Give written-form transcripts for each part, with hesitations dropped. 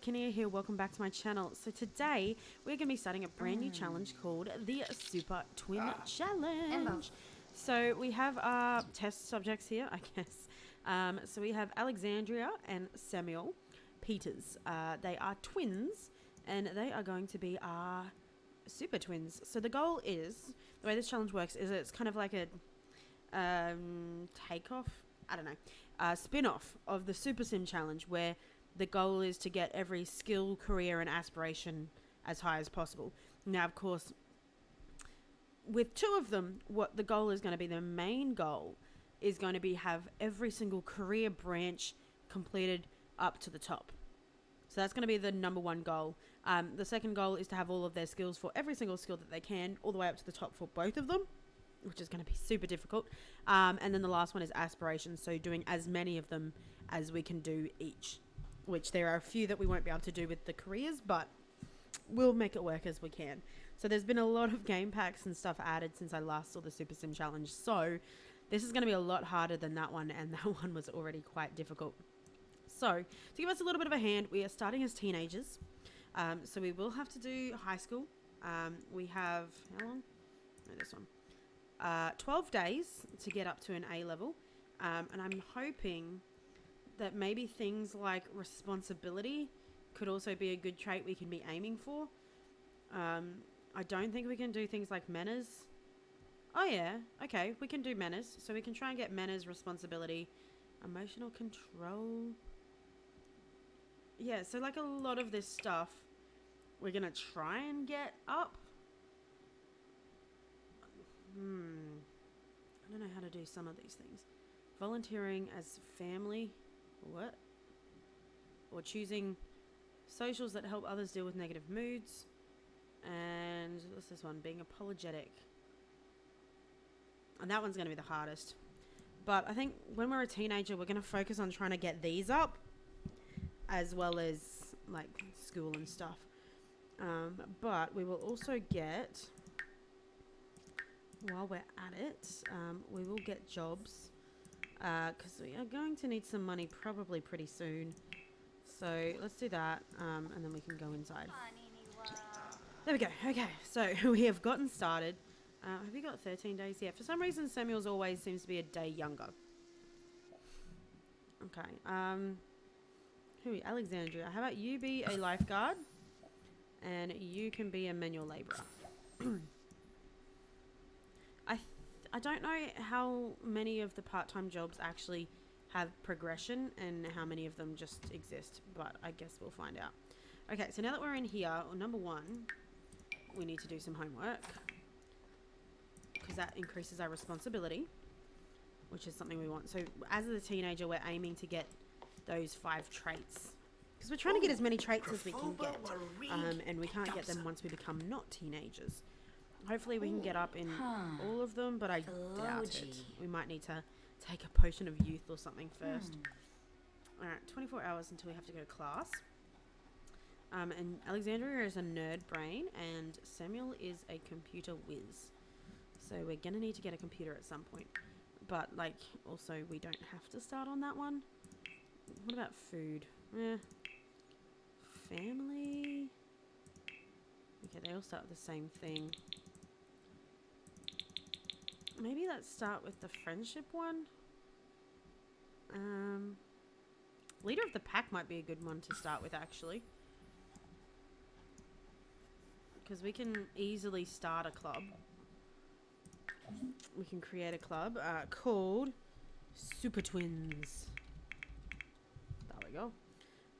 Akinea here, welcome back to my channel. So today we're going to be starting a brand new challenge called the Super Twin Challenge. So we have our test subjects here, I guess. So we have Alexandria and Samuel Peters. They are twins and they are going to be our super twins. So the goal is, the way this challenge works is it's kind of like a takeoff, I don't know, spin-off of the Super Sim challenge, where the goal is to get every skill, career and aspiration as high as possible. Now, of course, with two of them, what the goal is going to be, the main goal is going to be have every single career branch completed up to the top. So that's going to be the number one goal. The second goal is to have all of their skills for every single skill that they can, all the way up to the top for both of them, which is going to be super difficult. And then the last one is aspirations, so doing as many of them as we can do each, which there are a few that we won't be able to do with the careers, but we'll make it work as we can. So there's been a lot of game packs and stuff added since I last saw the Super Sim Challenge, so this is going to be a lot harder than that one, and that one was already quite difficult. So to give us a little bit of a hand, we are starting as teenagers, so we will have to do high school. We have, how long? No, this one. 12 days to get up to an A level, and I'm hoping that maybe things like responsibility could also be a good trait we can be aiming for. I don't think we can do things like manners. Oh yeah, okay, we can do manners, so we can try and get manners, responsibility, emotional control. Yeah, so like a lot of this stuff we're gonna try and get up. I don't know how to do some of these things. Volunteering as family. What? Or choosing socials that help others deal with negative moods. And what's this one? Being apologetic. And that one's going to be the hardest. But I think when we're a teenager, we're going to focus on trying to get these up, as well as like school and stuff. But we will also get, while we're at it, we will get jobs, because we are going to need some money probably pretty soon. So let's do that, and then we can go inside. There we go. Okay, so we have gotten started. Have you got 13 days? Yeah, for some reason Samuel's always seems to be a day younger. Okay, who are you? Alexandria. How about you be a lifeguard and you can be a manual labourer? I don't know how many of the part-time jobs actually have progression and how many of them just exist, but I guess we'll find out. Okay, so now that we're in here, well, number one, we need to do some homework, because that increases our responsibility, which is something we want. So as a teenager, we're aiming to get those 5 traits, because we're trying to get as many traits as we can get, and we can't get them once we become not teenagers. Hopefully we can get up in all of them, but I doubt it. We might need to take a potion of youth or something first. Alright, 24 hours until we have to go to class. And Alexandria is a nerd brain, and Samuel is a computer whiz. So we're going to need to get a computer at some point. But, like, also we don't have to start on that one. What about food? Family? Okay, they all start with the same thing. Maybe let's start with the friendship one. Leader of the pack might be a good one to start with, actually. Because we can easily start a club. We can create a club called Super Twins. There we go.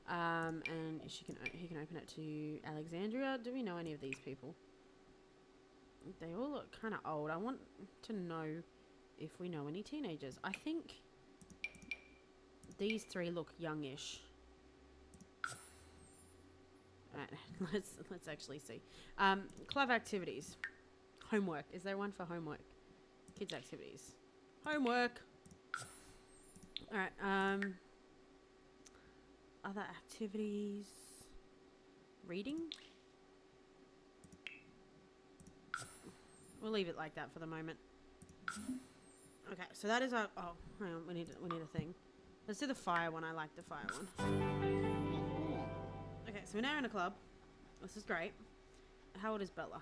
And he can open it to Alexandria. Do we know any of these people? They all look kind of old. I want to know if we know any teenagers. I think these 3 look youngish. Alright, let's actually see. Club activities. Homework. Is there one for homework? Kids activities. Homework. Alright, other activities. Reading? We'll leave it like that for the moment. Okay, so that is our... Oh, hang on, we need a thing. Let's do the fire one. I like the fire one. Okay, so we're now in a club. This is great. How old is Bella?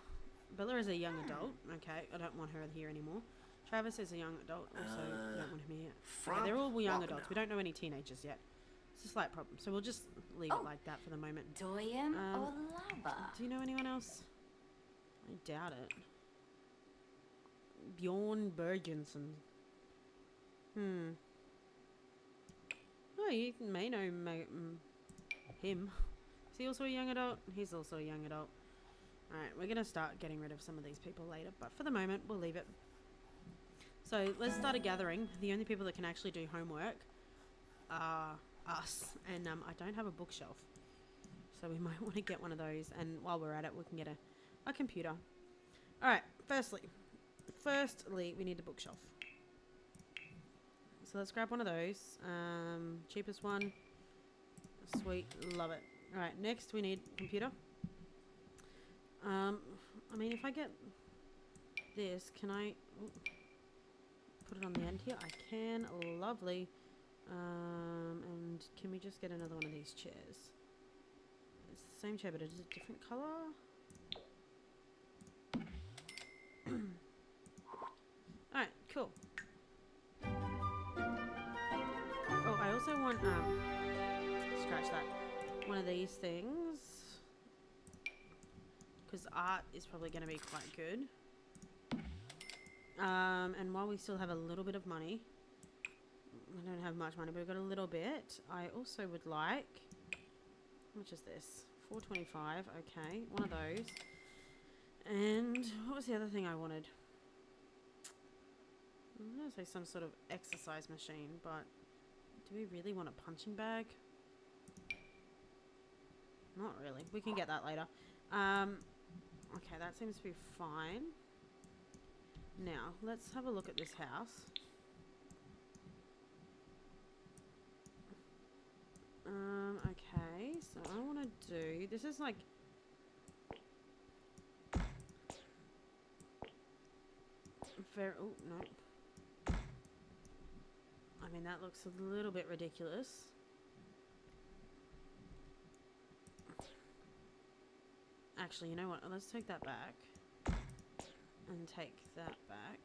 Bella is a young adult. Okay, I don't want her here anymore. Travis is a young adult. Also, don't want him here. Okay, they're all young adults. We don't know any teenagers yet. It's a slight problem. So we'll just leave it like that for the moment. Doyum or lava? Do you know anyone else? I doubt it. Bjorn Bergensen. Oh, you may know him. Is he also a young adult? He's also a young adult. Alright, we're going to start getting rid of some of these people later, but for the moment, we'll leave it. So, let's start a gathering. The only people that can actually do homework are us. And I don't have a bookshelf. So, we might want to get one of those. And while we're at it, we can get a computer. Alright, firstly, we need a bookshelf. So, let's grab one of those. Cheapest one. Sweet, love it. Alright, next we need computer. I mean, if I get this, can I put it on the end here? I can. Lovely. And can we just get another one of these chairs? It's the same chair, but it's a different colour. Alright, cool. Oh, I also want, scratch that. One of these things. Because art is probably going to be quite good. And while we still have a little bit of money, I don't have much money, but we've got a little bit. I also would like, how much is this? $4.25. Okay, one of those. And what was the other thing I wanted? I'm going to say some sort of exercise machine, but do we really want a punching bag? Not really. We can get that later. Okay, that seems to be fine. Now, let's have a look at this house. Okay, so I want to do... This is like... Very... Oh, no. I mean, that looks a little bit ridiculous. Actually, you know what? Let's take that back. And take that back.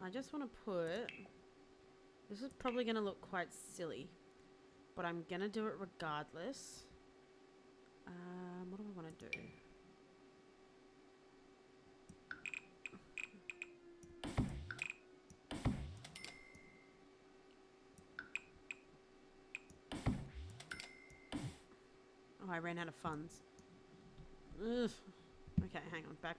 I just want to put... This is probably going to look quite silly. But I'm going to do it regardless. What do I want to do? Oh, I ran out of funds. Ugh. Okay, hang on. Back.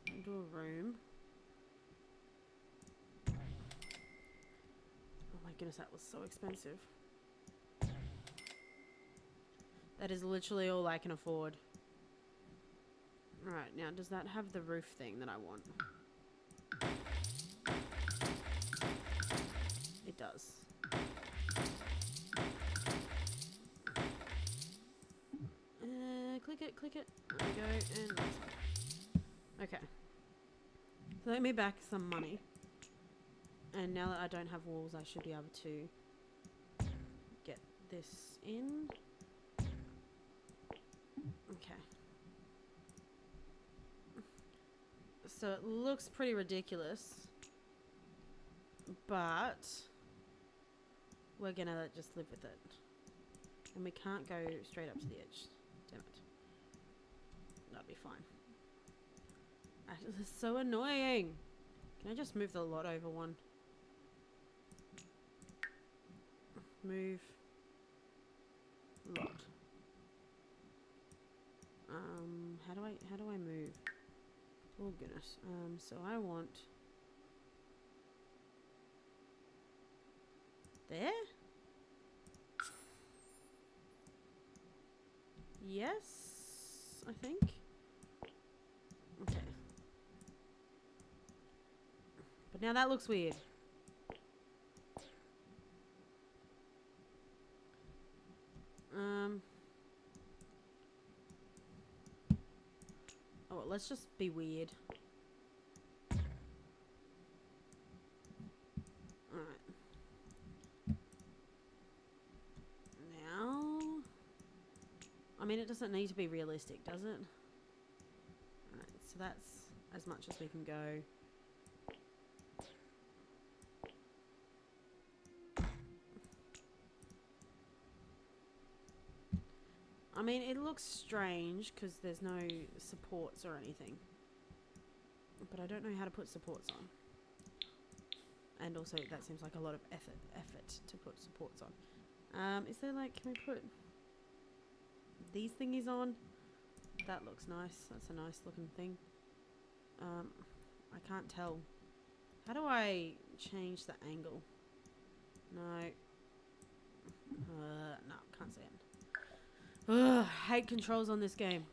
Into a room. Oh my goodness, that was so expensive. That is literally all I can afford. Alright, now does that have the roof thing that I want? It does. Click it. There we go, and okay. So let me back some money. And now that I don't have walls, I should be able to get this in. Okay. So it looks pretty ridiculous. But we're gonna just live with it. And we can't go straight up to the edge. Damn it. That'll be fine. This is so annoying. Can I just move the lot over one? Move. Lot. How do I move? Oh goodness. So I want there? Yes, I think. Okay. But now that looks weird. Oh, well, let's just be weird. Alright. mean, it doesn't need to be realistic, does it? Alright, so that's as much as we can go. I mean, it looks strange because there's no supports or anything. But I don't know how to put supports on. And also, that seems like a lot of effort to put supports on. Is there like, can we put these thingies on? That looks nice. That's a nice looking thing. I can't tell. How do I change the angle? No. No, can't see it. Ugh, hate controls on this game.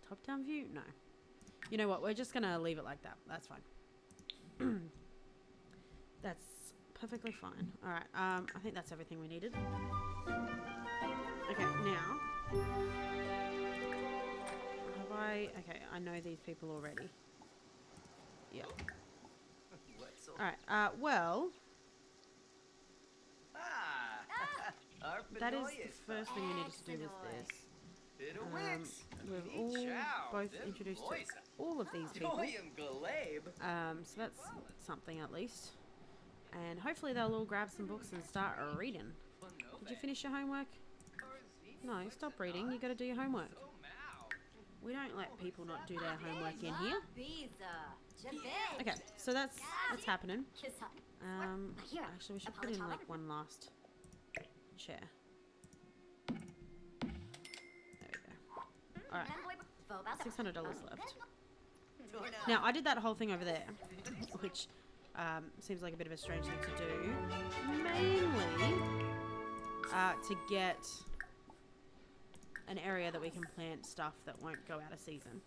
Top-down view? No. You know what? We're just gonna leave it like that. That's fine. That's perfectly fine. Alright, I think that's everything we needed. Okay, now... Okay, I know these people already. Yeah. Alright, well... That is the first thing we needed to do with this. We've all both introduced to all of these people. So that's something at least. And hopefully they'll all grab some books and start reading. Did you finish your homework? No, stop reading. You got to do your homework. We don't let people not do their homework in here. Okay, so that's happening. Actually, we should put in like one last chair. There we go. Alright. $600 left. Now, I did that whole thing over there, which seems like a bit of a strange thing to do. Mainly to get an area that we can plant stuff that won't go out of season.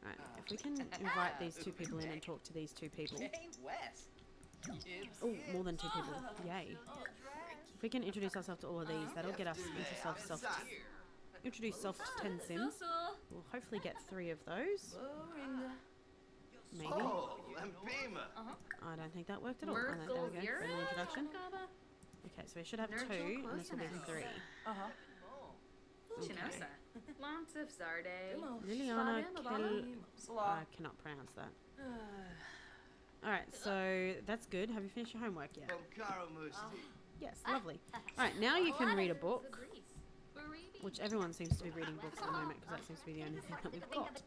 Alright, if we can invite these two people in and talk to these two people. Oh, more than two people. Yay. If we can introduce ourselves to all of these, that'll get us into introduce self to 10 sims. We'll hopefully get 3 of those. Maybe. I don't think that worked at all. There we go. Friendly introduction. Okay, so we should have 2, and this will be 3. Okay. Liliana I cannot pronounce that. Alright, so that's good. Have you finished your homework yet? Yes, lovely. Alright, now you can read a book. Which everyone seems to be reading books at the moment because that seems to be the only thing that we've got.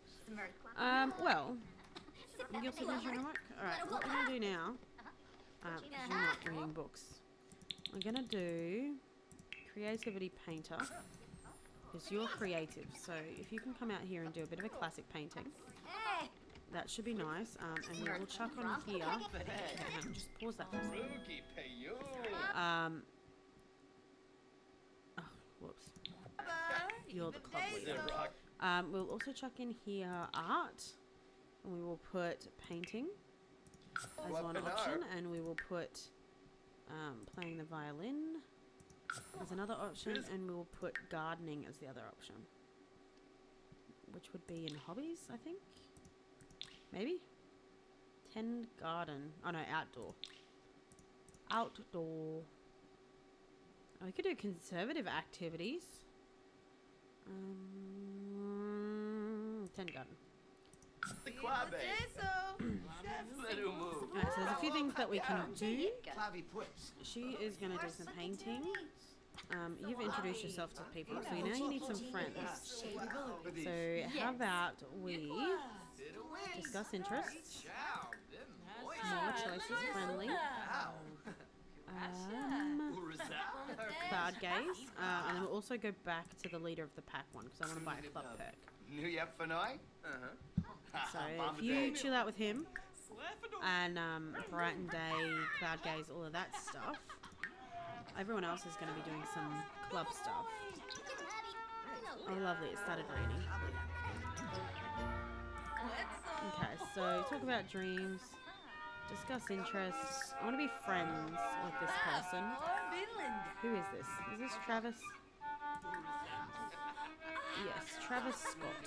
Well, you'll finish your homework? Alright, what we're going to do now, because you're not reading books, I'm going to do Creativity Painter, because you're creative, so if you can come out here and do a bit of a classic painting, that should be nice, and we will chuck on here, okay, just pause that for a second. Oh, whoops. You're the club leader. We'll also chuck in here art, and we will put painting as one option, and we will put playing the violin as another option, and we will put gardening as the other option, which would be in hobbies, I think. Maybe? Tend garden. Oh no, outdoor. Outdoor. Oh, we could do conservative activities. Tend garden. Alright, so there's a few things that we can do. She is going to do some painting. You've introduced yourself to people, so now you need some friends. So how about we discuss interests? More choices, friendly. Cloud gaze. And then we'll also go back to the leader of the pack one because I want to buy a club perk. So if you chill out with him and Brighten Day, Cloud Gaze, all of that stuff, everyone else is going to be doing some club stuff. Oh lovely, it started raining. Okay, so talk about dreams, discuss interests. I want to be friends with this person. Who is this? Is this Travis? Yes, Travis Scott.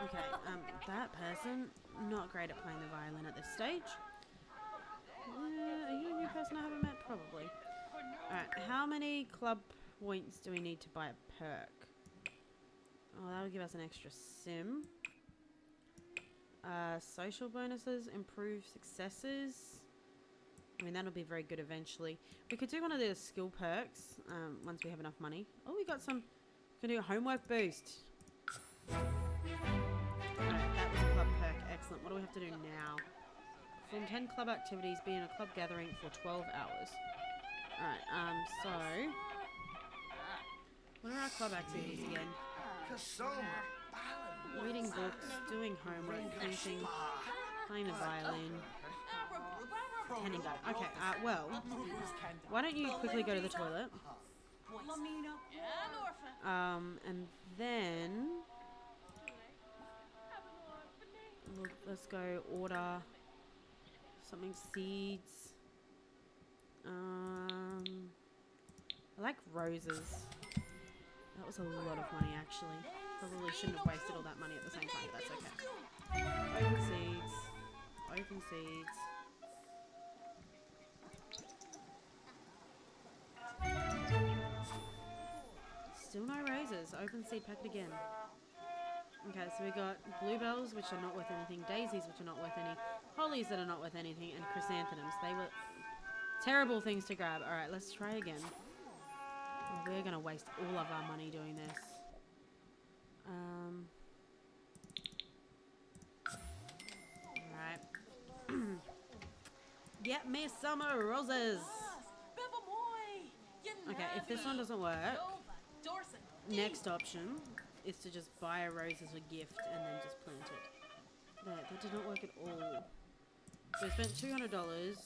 Okay, that person, not great at playing the violin at this stage. person I haven't met? Probably. Alright, how many club points do we need to buy a perk? Oh, that'll give us an extra sim. Social bonuses, improve successes. I mean, that'll be very good eventually. We could do one of the skill perks once we have enough money. Oh, we got some. We can do a homework boost. Alright, that was a club perk. Excellent. What do we have to do now? Perform 10 club activities, be in a club gathering for 12 hours. Alright, so... what are our club activities again? Reading books, doing homework, painting, playing the violin, tending garden. Okay, well, why don't you quickly go to the toilet? And then... let's go order something seeds. I like roses. That was a lot of money actually. Probably shouldn't have wasted all that money at the same time, but that's okay. Open seeds. Open seeds. Still no roses. Open seed packet again. Okay, so we got bluebells, which are not worth anything, daisies, which are not worth any, hollies that are not worth anything, and chrysanthemums. They were terrible things to grab. Alright, let's try again. Oh, we're going to waste all of our money doing this. Alright. Get me some roses! Okay, if this one doesn't work, next option is to just buy a rose as a gift and then just plant it. That did not work at all. So we spent $200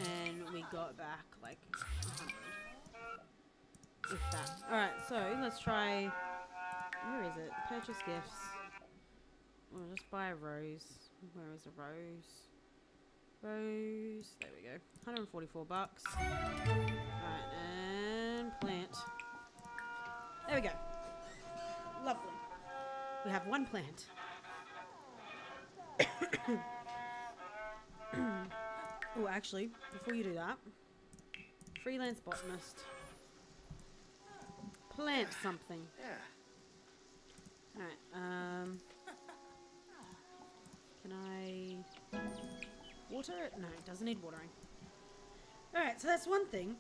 and we got back like 100. If that. Alright, so let's try... where is it? Purchase gifts. We'll just buy a rose. Where is a rose? Rose. There we go. 144 bucks. Alright, and plant. There we go. Lovely. We have one plant. Oh, actually, before you do that, freelance botanist. Plant something. Alright, can I water it? No, it doesn't need watering. Alright, so that's one thing.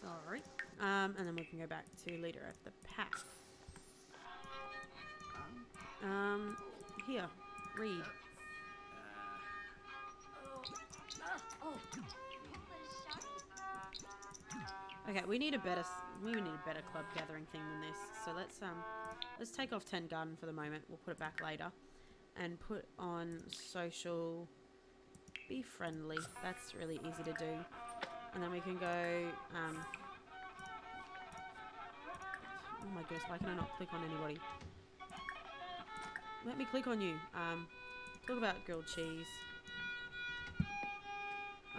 Sorry. And then we can go back to leader of the pack. Here, read. Okay, we need a better club gathering thing than this. So let's take off 10 gun for the moment. We'll put it back later, and put on social. Be friendly. That's really easy to do. And then we can go. Oh my goodness! Why can I not click on anybody? Let me click on you. Talk about grilled cheese.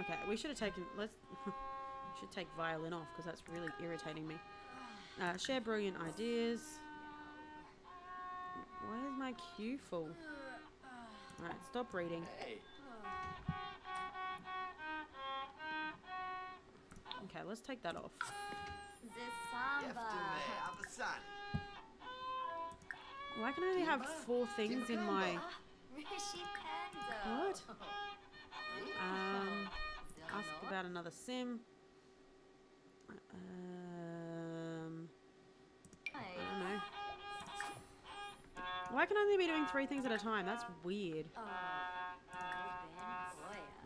Okay, we should have taken. Should take violin off because that's really irritating me. Share brilliant ideas. Why is my queue full? Alright, stop reading. Okay, let's take that off. Why can I only have 4 things in my... what? Ask about another sim. I don't know. Why can I only be doing 3 things at a time? That's weird.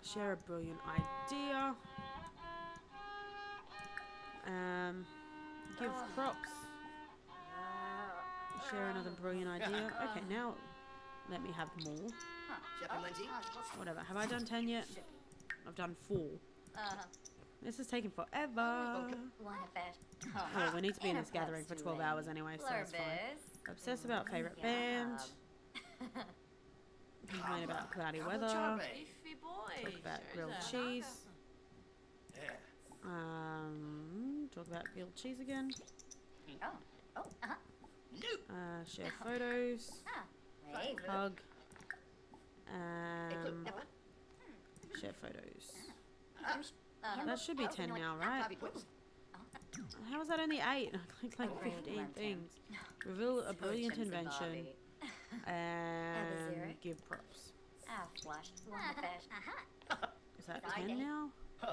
Share a brilliant idea. Give props. Share another brilliant idea. Okay, now let me have more. Whatever. Have I done 10 yet? I've done 4. This is taking forever. Oh, we need to be in this gathering for 12 hours anyway, so that's fine. Obsess about favourite band. Complain about cloudy weather. Talk about grilled cheese. Talk about grilled cheese again. Share photos. Hug. Share photos. That should be 10 now, right? How is that only 8? I clicked like 15 things. Reveal a brilliant invention and give props. Is that 10 now? No,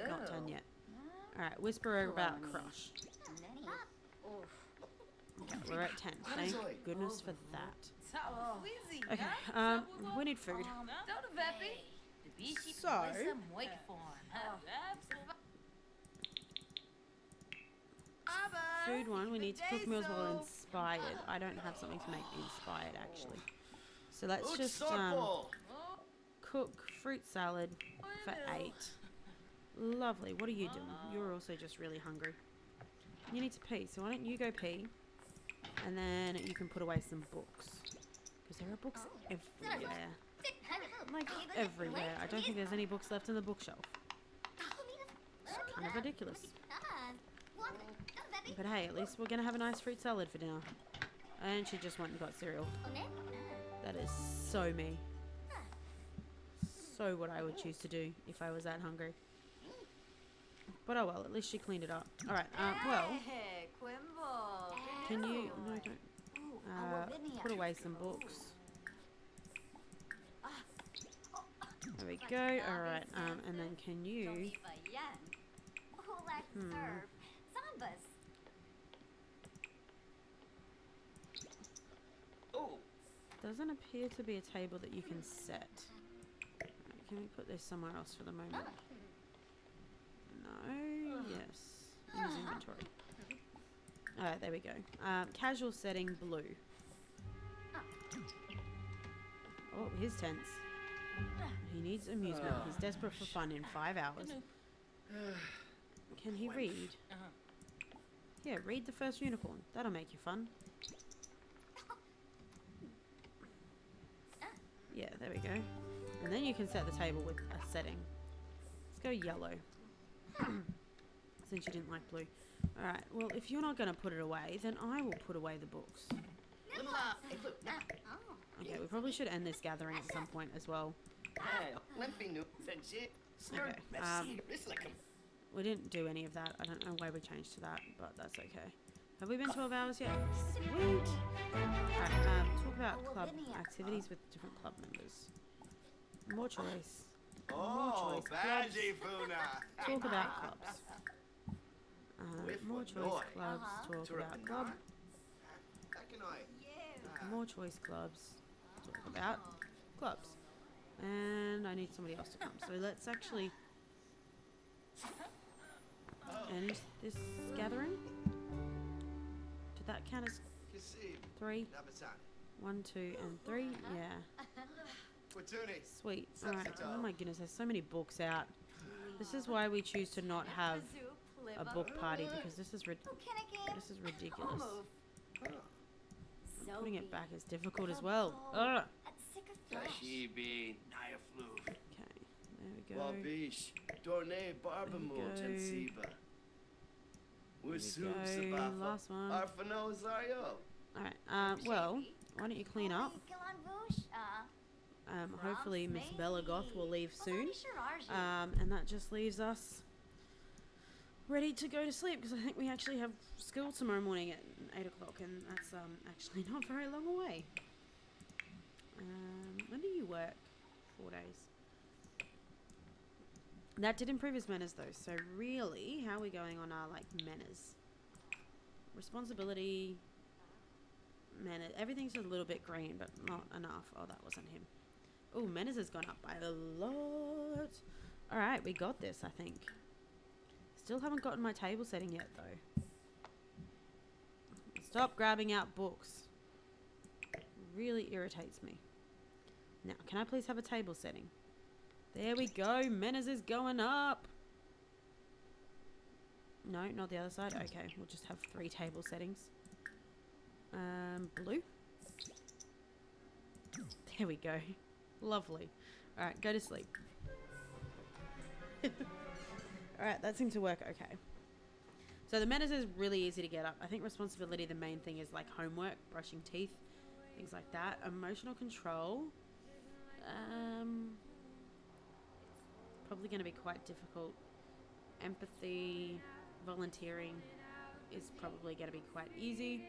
not 10 yet. Alright, whisper about crush. Okay, we're at 10. Thank goodness for that. Okay, we need food. So, food one, we need to cook meals while inspired. I don't have something to make inspired actually. So let's just cook fruit salad for 8. Lovely. What are you doing? You're also just really hungry. You need to pee, so why don't you go pee? And then you can put away some books. Because there are books everywhere. Like, everywhere. I don't think there's any books left in the bookshelf. It's kind of ridiculous. But hey, at least we're going to have a nice fruit salad for dinner. And she just went and got cereal. That is so me. So what I would choose to do if I was that hungry. But oh well, at least she cleaned it up. Alright, well, can you, no don't, put away some books. There we go, alright, and then can you, doesn't appear to be a table that you can set. Right, can we put this somewhere else for the moment? No, yes, in his inventory. Alright, there we go. Casual setting, blue. Oh, he's tense. He needs amusement. He's desperate for fun in 5 hours. Can he read? Yeah, read The First Unicorn. That'll make you fun. Yeah, there we go. And then you can set the table with a setting. Let's go yellow. Since you didn't like blue. Alright, well, if you're not going to put it away, then I will put away the books. Okay, we probably should end this gathering at some point as well. Okay, we didn't do any of that. I don't know why we changed to that, but that's okay. Have we been 12 hours yet? Sweet! Alright, talk about club activities with different club members. More choice. More choice clubs. Talk about clubs. More choice clubs. Talk about club. More choice clubs. Talk about clubs. And I need somebody else to come. So let's actually end this gathering. Did that count as 3? 1, 2, and 3? Yeah. Sweet. Alright. Oh my goodness, there's so many books out. This is why we choose to not have a book party, because this is ridiculous. Putting it back is difficult as well. Ugh. Okay, there we go. Last one. Alright, well, why don't you clean up? Hopefully Miss Bella Goth will leave soon. And that just leaves us ready to go to sleep, because I think we actually have school tomorrow morning at 8 o'clock, and that's actually not very long away. When do you work? 4 days. That did improve his manners though, so really, how are we going on our manners? Responsibility, manners, everything's a little bit green, but not enough. Oh, that wasn't him. Oh, manners has gone up by a lot. Alright, we got this, I think. Still haven't gotten my table setting yet though. Stop grabbing out books. Really irritates me. Now, can I please have a table setting? There we go. Manners is going up. No, not the other side. Okay, we'll just have 3 table settings. Blue. There we go. Lovely. Alright, go to sleep. Alright, that seemed to work okay. So the manners is really easy to get up. I think responsibility, the main thing is homework, brushing teeth, things like that. Emotional control. Probably going to be quite difficult. Empathy, volunteering is probably going to be quite easy.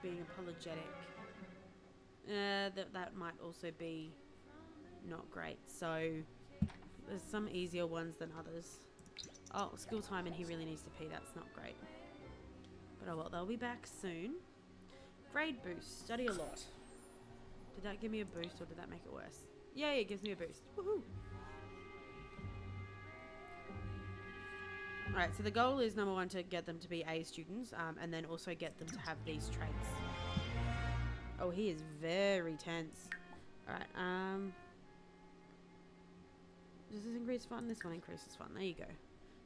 Being apologetic, that might also be not great. So there's some easier ones than others. Oh, school time and he really needs to pee. That's not great. But oh well, they'll be back soon. Grade boost. Study a lot. Did that give me a boost or did that make it worse? Yeah, it gives me a boost. Woohoo! Alright, so the goal is number 1 to get them to be A students, and then also get them to have these traits. Oh, he is very tense. Alright, does this increase fun? This one increases fun. There you go.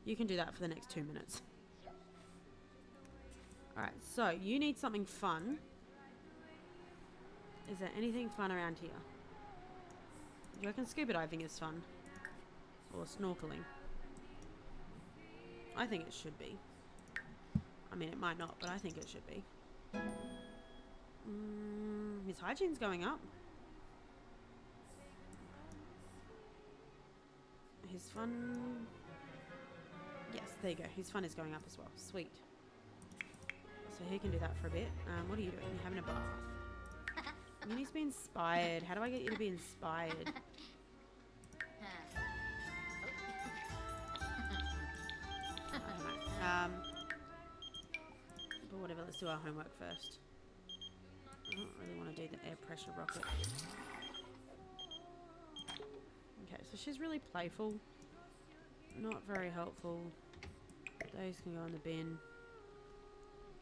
You can do that for the next 2 minutes. Alright, so you need something fun. Is there anything fun around here? Do you reckon scuba diving is fun? Or snorkeling? I think it should be. I mean, it might not, but I think it should be. His hygiene's going up. His fun... Yes, there you go. His fun is going up as well. Sweet. So he can do that for a bit. What are you doing? You're having a bath. You need to be inspired. How do I get you to be inspired? But whatever, let's do our homework first. I don't really want to do the air pressure rocket. Okay, so she's really playful. Not very helpful. Those can go in the bin.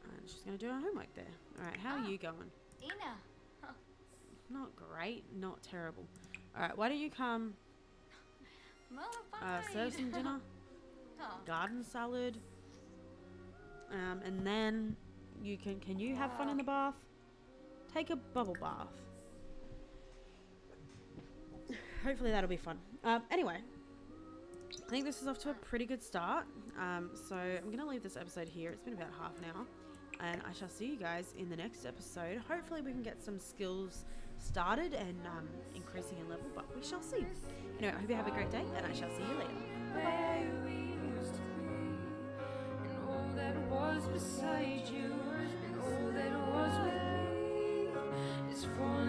And she's going to do her homework there. Alright, how are you going? Ina. Huh. Not great, not terrible. Alright, why don't you come serve some dinner? Garden salad. And then you can you have fun in the bath? Take a bubble bath. Hopefully that'll be fun. Anyway, I think this is off to a pretty good start. So I'm going to leave this episode here. It's been about half an hour. And I shall see you guys in the next episode. Hopefully we can get some skills started and increasing in level, but we shall see. Anyway, I hope you have a great day, and I shall see you later. Bye-bye. That was beside you, and all that was with me is falling.